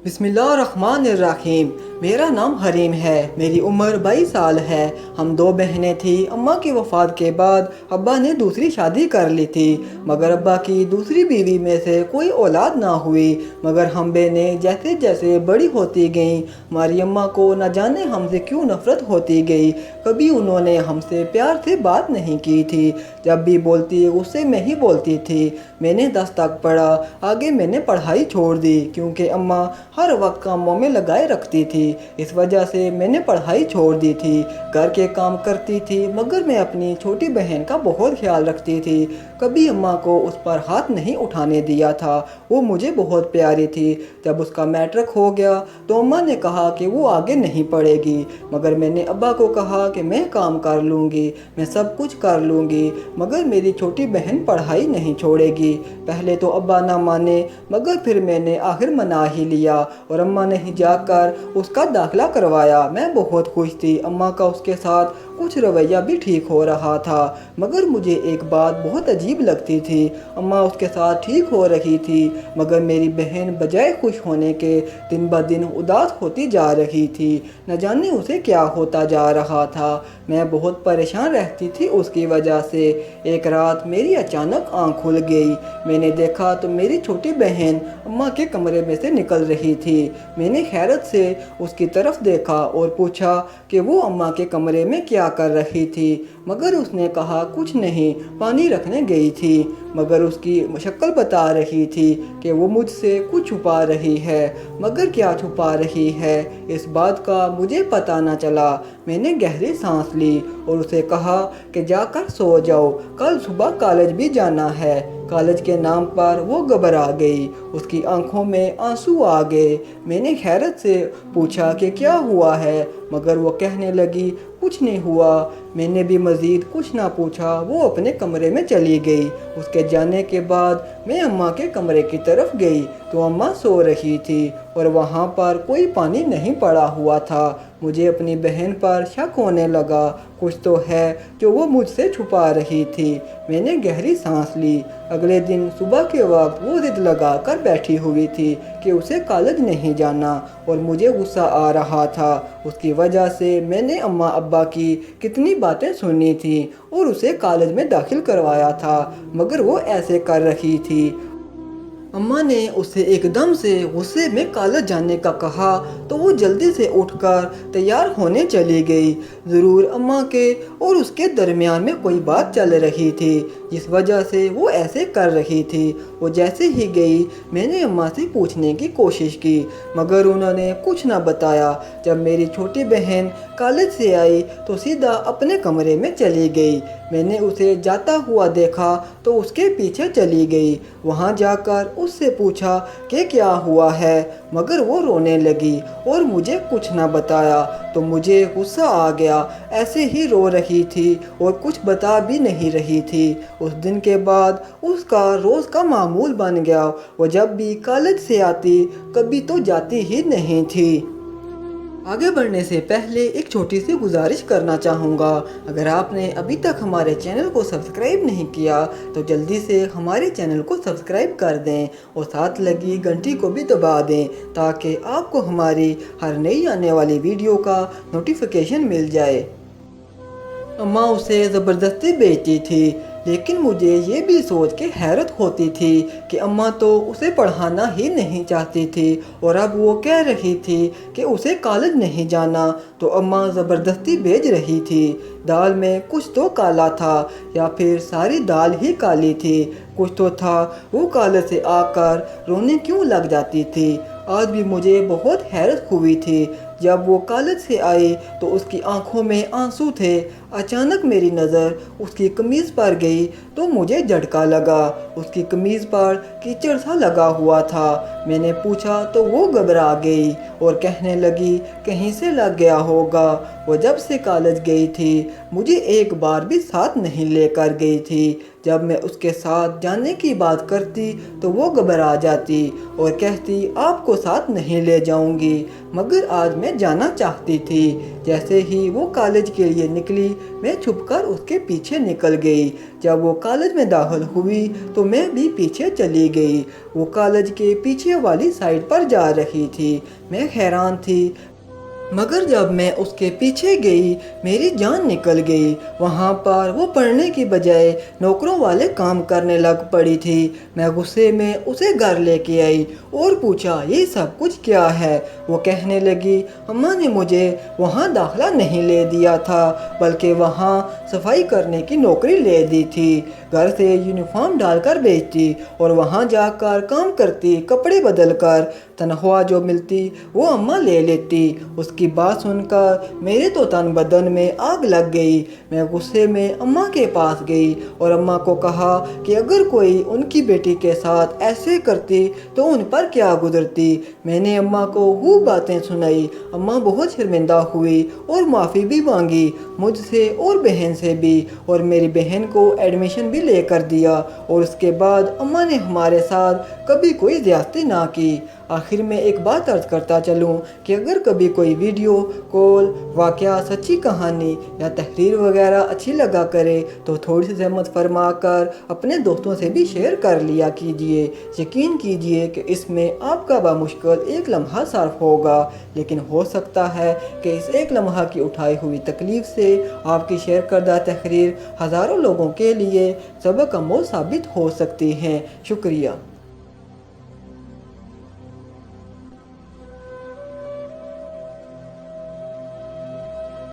बिस्मिल्लाहिर्रहमानिर्रहीम। मेरा नाम हरीम है। मेरी उम्र 22 साल है। हम दो बहनें थी। अम्मा की वफ़ात के बाद अब्बा ने दूसरी शादी कर ली थी, मगर अब्बा की दूसरी बीवी में से कोई औलाद ना हुई। मगर हम बहनें जैसे जैसे बड़ी होती गईं, हमारी अम्मा को न जाने हमसे क्यों नफ़रत होती गई। कभी उन्होंने हमसे प्यार से बात नहीं की थी। जब भी बोलती गुस्से में ही बोलती थी। मैंने 10 तक पढ़ा, आगे मैंने पढ़ाई छोड़ दी क्योंकि अम्मा हर वक्त कामों में लगाए रखती थी। इस वजह से मैंने पढ़ाई छोड़ दी थी। घर के काम करती थी, मगर मैं अपनी छोटी बहन का बहुत ख्याल रखती थी। कभी अम्मा को उस पर हाथ नहीं उठाने दिया था। वो मुझे बहुत प्यारी थी। जब उसका मैट्रिक हो गया तो अम्मा ने कहा कि वो आगे नहीं पढ़ेगी, मगर मैंने अब्बा को कहा कि मैं काम कर लूँगी, मैं सब कुछ कर लूँगी, मगर मेरी छोटी बहन पढ़ाई नहीं छोड़ेगी। पहले तो अब्बा ना माने, मगर फिर मैंने आखिर मना ही लिया और अम्मा ने ही जाकर उसका दाखिला करवाया। मैं बहुत खुश थी। अम्मा का उसके साथ कुछ रवैया भी ठीक हो रहा था, मगर मुझे एक बात बहुत अजीब लगती थी। अम्मा उसके साथ ठीक हो रही थी, मगर मेरी बहन बजाय खुश होने के दिन ब दिन उदास होती जा रही थी। न जाने उसे क्या होता जा रहा था। मैं बहुत परेशान रहती थी उसकी वजह से। एक रात मेरी अचानक आँख खुल गई। मैंने देखा तो मेरी छोटी बहन अम्मा के कमरे में से निकल रही थी। मैंने हैरत से उसकी तरफ देखा और पूछा कि वो अम्मा के कमरे में क्या कर रही थी, मगर उसने कहा कुछ नहीं, पानी रखने गई थी। मगर उसकी शक्ल बता रही थी कि वो मुझसे कुछ छुपा रही है, मगर क्या छुपा रही है इस बात का मुझे पता न चला। मैंने गहरी सांस ली और उसे कहा कि जाकर सो जाओ, कल सुबह कॉलेज भी जाना है। कॉलेज के नाम पर वो घबरा गई, उसकी आंखों में आंसू आ गए। मैंने हैरत से पूछा कि क्या हुआ है, मगर वो कहने लगी कुछ नहीं हुआ। मैंने भी मज़ीद कुछ ना पूछा, वो अपने कमरे में चली गई। उसके जाने के बाद मैं अम्मा के कमरे की तरफ गई तो अम्मा सो रही थी और वहाँ पर कोई पानी नहीं पड़ा हुआ था। मुझे अपनी बहन पर शक होने लगा, कुछ तो है जो वो मुझसे छुपा रही थी। मैंने गहरी सांस ली। अगले दिन सुबह के वक्त वो जिद लगा कर बैठी हुई थी कि उसे कॉलेज नहीं जाना और मुझे गुस्सा आ रहा था। उसकी वजह से मैंने अम्मा अब्बा की कितनी बातें सुनी थी और उसे कॉलेज में दाखिल करवाया था, मगर वो ऐसे कर रही थी। अम्मा ने उसे एकदम से गुस्से में कॉलेज जाने का कहा तो वो जल्दी से उठकर तैयार होने चली गई। ज़रूर अम्मा के और उसके दरमियान में कोई बात चल रही थी जिस वजह से वो ऐसे कर रही थी। वो जैसे ही गई मैंने अम्मा से पूछने की कोशिश की, मगर उन्होंने कुछ ना बताया। जब मेरी छोटी बहन कॉलेज से आई तो सीधा अपने कमरे में चली गई। मैंने उसे जाता हुआ देखा तो उसके पीछे चली गई। वहाँ जाकर उससे पूछा कि क्या हुआ है, मगर वो रोने लगी और मुझे कुछ ना बताया। तो मुझे गुस्सा आ गया। ऐसे ही रो रही थी और कुछ बता भी नहीं रही थी। उस दिन के बाद उसका रोज़ का मामूल बन गया। वो जब भी कॉलेज से आती कभी तो जाती ही नहीं थी। आगे बढ़ने से पहले एक छोटी सी गुजारिश करना चाहूँगा। अगर आपने अभी तक हमारे चैनल को सब्सक्राइब नहीं किया तो जल्दी से हमारे चैनल को सब्सक्राइब कर दें और साथ लगी घंटी को भी दबा दें ताकि आपको हमारी हर नई आने वाली वीडियो का नोटिफिकेशन मिल जाए। अम्मा उसे ज़बरदस्ती बेचती थी, लेकिन मुझे ये भी सोच के हैरत होती थी कि अम्मा तो उसे पढ़ाना ही नहीं चाहती थी और अब वो कह रही थी कि उसे कॉलेज नहीं जाना, तो अम्मा ज़बरदस्ती भेज रही थी। दाल में कुछ तो काला था या फिर सारी दाल ही काली थी, कुछ तो था। वो कॉलेज से आकर रोने क्यों लग जाती थी। आज भी मुझे बहुत हैरत हुई थी। जब वो कॉलेज से आई तो उसकी आंखों में आंसू थे। अचानक मेरी नज़र उसकी कमीज़ पर गई तो मुझे झटका लगा। उसकी कमीज़ पर कीचड़ सा लगा हुआ था। मैंने पूछा तो वो घबरा गई और कहने लगी कहीं से लग गया होगा। वो जब से कॉलेज गई थी मुझे एक बार भी साथ नहीं लेकर गई थी। جب میں اس کے ساتھ جانے کی بات کرتی تو وہ گھبرا جاتی اور کہتی آپ کو ساتھ نہیں لے جاؤں گی، مگر آج میں جانا چاہتی تھی۔ جیسے ہی وہ کالج کے لیے نکلی میں چھپ کر اس کے پیچھے نکل گئی۔ جب وہ کالج میں داخل ہوئی تو میں بھی پیچھے چلی گئی۔ وہ کالج کے پیچھے والی سائڈ پر جا رہی تھی۔ میں حیران تھی، مگر جب میں اس کے پیچھے گئی میری جان نکل گئی۔ وہاں پر وہ پڑھنے کی بجائے نوکروں والے کام کرنے لگ پڑی تھی۔ میں غصے میں اسے گھر لے کے آئی اور پوچھا یہ سب کچھ کیا ہے؟ وہ کہنے لگی اماں نے مجھے وہاں داخلہ نہیں لے دیا تھا بلکہ وہاں صفائی کرنے کی نوکری لے دی تھی۔ گھر سے یونیفارم ڈال کر بھیجتی اور وہاں جا کر کام کرتی، کپڑے بدل کر، تنخواہ جو ملتی وہ اماں لے لیتی۔ اس کی بات سن کر میرے تو تن بدن میں آگ لگ گئی۔ میں غصے میں اماں کے پاس گئی اور اماں کو کہا کہ اگر کوئی ان کی بیٹی کے ساتھ ایسے کرتی تو ان پر کیا گزرتی۔ میں نے اماں کو وہ باتیں سنائی۔ اماں بہت شرمندہ ہوئی اور معافی بھی مانگی مجھ سے اور بہن سے بھی، اور میری بہن کو ایڈمیشن بھی لے کر دیا، اور اس کے بعد اماں نے ہمارے ساتھ کبھی کوئی زیادتی نہ کی۔ آخر میں ایک بات عرض کرتا چلوں کہ اگر کبھی کوئی ویڈیو کال، واقعہ، سچی کہانی یا تحریر وغیرہ اچھی لگا کرے تو تھوڑی سی زحمت فرما کر اپنے دوستوں سے بھی شیئر کر لیا کیجیے۔ یقین کیجیے کہ اس میں آپ کا بامشکل ایک لمحہ صرف ہوگا، لیکن ہو سکتا ہے کہ اس ایک لمحہ کی اٹھائی ہوئی تکلیف سے آپ کی شیئر کردہ تحریر ہزاروں لوگوں کے لیے سبق آموز ثابت ہو سکتی ہے۔ شکریہ۔